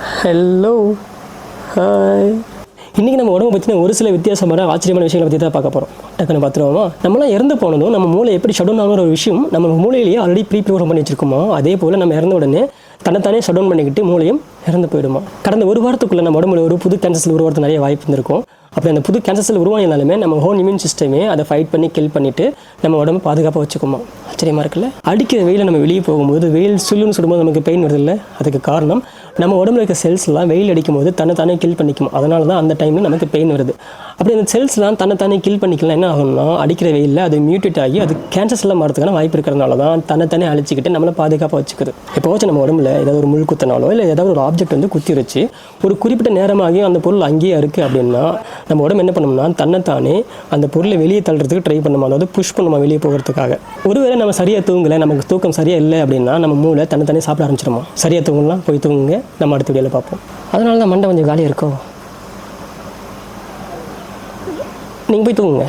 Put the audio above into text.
Hello, hi. இன்றைக்கி நம்ம உடம்பு பற்றின ஒரு சில வித்தியாசமான ஆச்சரியமான விஷயங்களை பற்றி தான் பார்க்க போகிறோம். டக்குன்னு பார்த்துருவோமா? நம்மளாம் இறந்து போனதும் நம்ம மூளை எப்படி ஷட் டவுன் ஆகிற ஒரு விஷயம் நம்ம மூளையிலேயே ஆல்ரெடி ப்ரோக்ராம் பண்ணி வச்சிருக்கோமோ, அதே போல் நம்ம இறந்த உடனே தன்னைத்தானே ஷட் டவுன் பண்ணிக்கிட்டு மூளையும் இறந்து போயிடுமா. கடந்த ஒரு வாரத்துக்குள்ளே நம்ம உடம்புல ஒரு புது கேன்சர் உருவாகிறது நிறைய வாய்ப்பு இருந்திருக்கும். அப்படி அந்த புது கேன்சர் செல் உருவானாலுமே நம்ம ஹோன் இம்யூன் சிஸ்டமே அதை ஃபைட் பண்ணி கில் பண்ணிவிட்டு நம்ம உடம்பு பாதுகாப்பாக வச்சுக்குமா. ஆச்சரியமாக இருக்குல்ல? அடிக்கிற வெயில நம்ம வெளியே போகும்போது வெயில் சுல்லுன்னு சுடும்போது நமக்கு பெயின் வருது இல்லை? அதுக்கு காரணம் நம்ம உடம்புல இருக்க செல்ஸ்லாம் வெயில் அடிக்கும் போது தன்னைத்தானே கில் பண்ணிக்கும். அதனால தான் அந்த டைமில் நமக்கு பெயின் வருது. அப்படி அந்த செல்ஸ்லாம் தன்னைத்தானே கில் பண்ணிக்கலாம் என்ன ஆகும்னா, அடிக்கிற வெயிலில் அது மியூட்டேட் ஆகி அது கேன்சர் செல்லாக மாறதுக்கான வாய்ப்பு இருக்கிறதுனால தான் தன்னைத்தானே அழிச்சிக்கிட்டு நம்மளை பாதுகாப்பாக வச்சுக்குது. எப்போவாச்சும் நம்ம உடம்புல ஏதாவது ஒரு முள் குத்தினாலோ இல்லை ஏதாவது ஒரு ஆப்ஜெக்ட் வந்து குத்தி வச்சு ஒரு குறிப்பிட்ட நேரமாகி அந்த பொருள் அங்கேயே இருக்குது அப்படின்னா நம்ம உடம்பு என்ன பண்ணோம்னா தன்னைத்தானே அந்த பொருளை வெளியே தள்ளுறதுக்கு ட்ரை பண்ணுமா, அதாவது புஷ் பண்ணுமா வெளியே போகிறதுக்காக. ஒருவேளை நம்ம சரியாக தூங்கலை, நமக்கு தூக்கம் சரியாக இல்லை அப்படின்னா நம்ம மூளை தன்னைத்தானே சாப்பிட ஆரம்பிச்சிடுமா. சரியாக தூங்கலாம், போய் தூங்குங்க, நம்ம அடுத்த வீடியோவில் பார்ப்போம். அதனால தான் மண்டை கொஞ்சம் காலியாக இருக்கோ. நீங்கள் போய் தூங்குங்க.